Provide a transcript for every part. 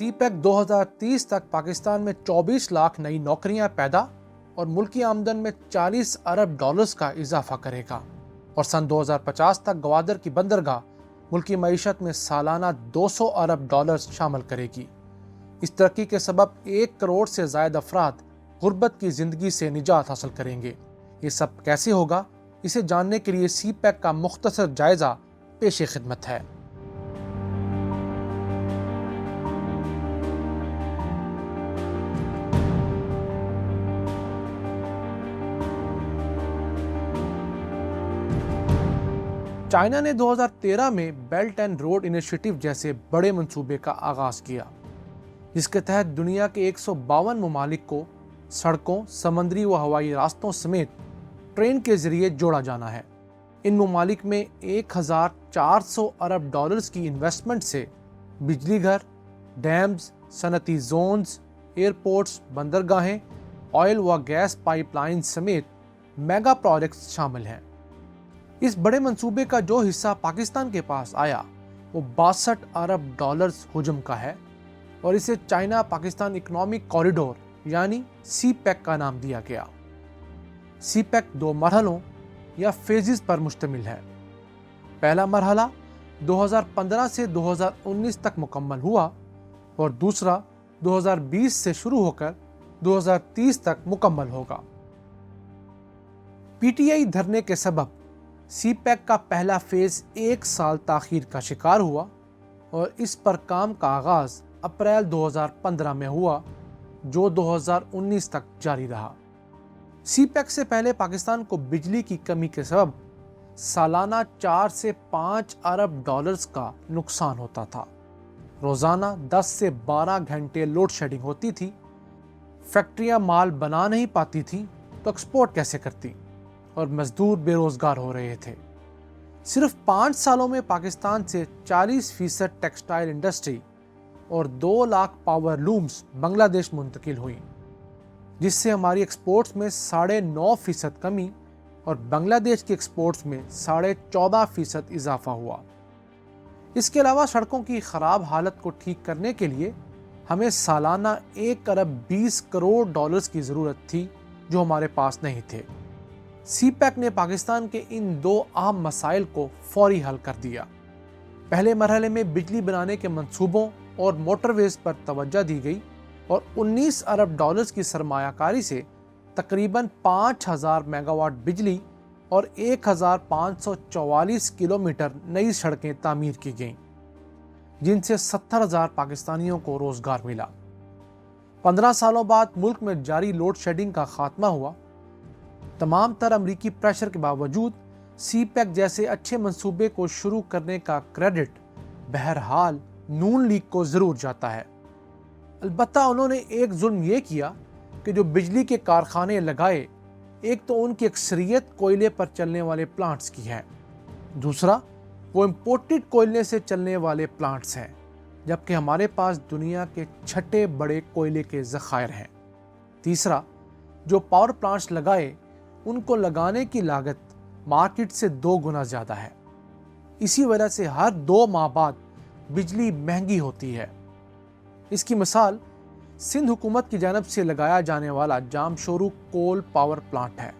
سی pack 2030 تک پاکستان میں 24 لاکھ نئی نوکریاں پیدا اور ملکی آمدن میں 40 ارب ڈالرز کا اضافہ کرے گا اور سن 2050 تک گوادر کی بندرگاہ ملکی معیشت میں سالانہ 200 ارب ڈالرز شامل کرے گی۔ اس ترقی کے سبب 1 کروڑ سے زائد افراد غربت کی زندگی سے نجات حاصل کریں گے۔ یہ سب کیسے ہوگا، اسے جاننے کے لیے سی پیک کا مختصر جائزہ پیش خدمت ہے۔ چائنا نے 2013 میں بیلٹ اینڈ روڈ انیشیٹو جیسے بڑے منصوبے کا آغاز کیا، جس کے تحت دنیا کے 152 ممالک کو سڑکوں، سمندری و ہوائی راستوں سمیت ٹرین کے ذریعے جوڑا جانا ہے۔ ان ممالک میں 1400 ارب ڈالرز کی انویسٹمنٹ سے بجلی گھر، ڈیمز، صنعتی زونز، ایئرپورٹس، بندرگاہیں، آئل و گیس پائپ لائن سمیت میگا پروجیکٹس شامل ہیں۔ اس بڑے منصوبے کا جو حصہ پاکستان کے پاس آیا وہ 62 ارب ڈالرز حجم کا ہے اور اسے چائنا پاکستان اکنامک کوریڈور یعنی سی پیک کا نام دیا گیا۔ سی پیک 2 مرحلوں یا فیزز پر مشتمل ہے۔ پہلا مرحلہ 2015 سے 2019 تک مکمل ہوا اور دوسرا 2020 سے شروع ہو کر 2030 تک مکمل ہوگا۔ پی ٹی آئی دھرنے کے سبب سی پیک کا پہلا فیز 1 سال تاخیر کا شکار ہوا اور اس پر کام کا آغاز اپریل 2015 میں ہوا جو 2019 تک جاری رہا۔ سی پیک سے پہلے پاکستان کو بجلی کی کمی کے سبب سالانہ 4 سے 5 ارب ڈالرز کا نقصان ہوتا تھا۔ روزانہ 10 سے 12 گھنٹے لوڈ شیڈنگ ہوتی تھی، فیکٹریاں مال بنا نہیں پاتی تھیں تو ایکسپورٹ کیسے کرتی، اور مزدور بے روزگار ہو رہے تھے۔ صرف 5 سالوں میں پاکستان سے 40% ٹیکسٹائل انڈسٹری اور 2 لاکھ پاور لومز بنگلہ دیش منتقل ہوئیں، جس سے ہماری ایکسپورٹس میں 9.5% کمی اور بنگلہ دیش کی ایکسپورٹس میں 14.5% اضافہ ہوا۔ اس کے علاوہ سڑکوں کی خراب حالت کو ٹھیک کرنے کے لیے ہمیں سالانہ 1 ارب 20 کروڑ ڈالرز کی ضرورت تھی جو ہمارے پاس نہیں تھے۔ سی پیک نے پاکستان کے ان 2 اہم مسائل کو فوری حل کر دیا۔ پہلے مرحلے میں بجلی بنانے کے منصوبوں اور موٹر ویز پر توجہ دی گئی اور 19 ارب ڈالرز کی سرمایہ کاری سے تقریباً 5000 میگا واٹ بجلی اور 1544 کلومیٹر نئی سڑکیں تعمیر کی گئیں، جن سے 70,000 پاکستانیوں کو روزگار ملا۔ 15 سالوں بعد ملک میں جاری لوڈ شیڈنگ کا خاتمہ ہوا۔ تمام تر امریکی پریشر کے باوجود سی پیک جیسے اچھے منصوبے کو شروع کرنے کا کریڈٹ بہرحال نون لیگ کو ضرور جاتا ہے۔ البتہ انہوں نے ایک ظلم یہ کیا کہ جو بجلی کے کارخانے لگائے، ایک تو ان کی اکثریت کوئلے پر چلنے والے پلانٹس کی ہے، دوسرا وہ امپورٹڈ کوئلے سے چلنے والے پلانٹس ہیں، جبکہ ہمارے پاس دنیا کے 6 بڑے کوئلے کے ذخائر ہیں۔ تیسرا، جو پاور پلانٹس لگائے ان کو لگانے کی لاگت مارکیٹ سے 2 گنا زیادہ ہے۔ اسی وجہ سے ہر 2 ماہ بعد بجلی مہنگی ہوتی ہے۔ اس کی مثال سندھ حکومت کی جانب سے لگایا جانے والا جام شورو کول پاور پلانٹ ہے،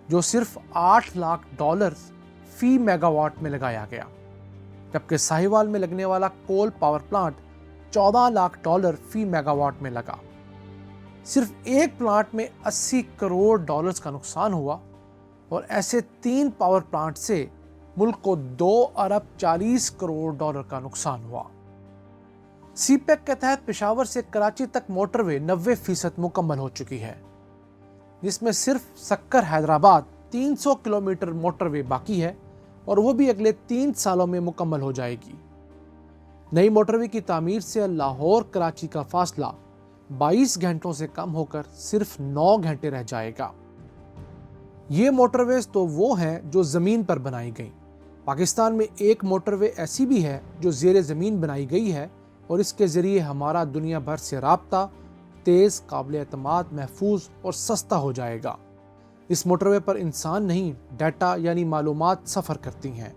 جو صرف 8 لاکھ ڈالر فی میگا واٹ میں لگایا گیا، جبکہ ساہیوال میں لگنے والا coal power plant 14 lakh dollar فی میگا واٹ میں لگا۔ صرف ایک پلانٹ میں 80 کروڑ ڈالرز کا نقصان ہوا اور ایسے 3 پاور پلانٹ سے ملک کو 2 ارب 40 کروڑ ڈالر کا نقصان ہوا۔ سی پیک کے تحت پشاور سے کراچی تک موٹر وے 90% مکمل ہو چکی ہے، جس میں صرف سکر حیدرآباد 300 کلومیٹر موٹر وے باقی ہے اور وہ بھی اگلے 3 سالوں میں مکمل ہو جائے گی۔ نئی موٹر وے کی تعمیر سے لاہور کراچی کا فاصلہ 22 گھنٹوں سے کم ہو کر صرف 9 گھنٹے رہ جائے گا۔ یہ موٹر ویز تو وہ ہیں جو زمین پر بنائی گئیں۔ پاکستان میں ایک موٹر وے ایسی بھی ہے جو زیر زمین بنائی گئی ہے اور اس کے ذریعے ہمارا دنیا بھر سے رابطہ تیز، قابل اعتماد، محفوظ اور سستا ہو جائے گا۔ اس موٹر وے پر انسان نہیں، ڈیٹا یعنی معلومات سفر کرتی ہیں۔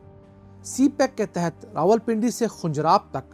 سی پیک کے تحت راولپنڈی سے خنجراب تک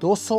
200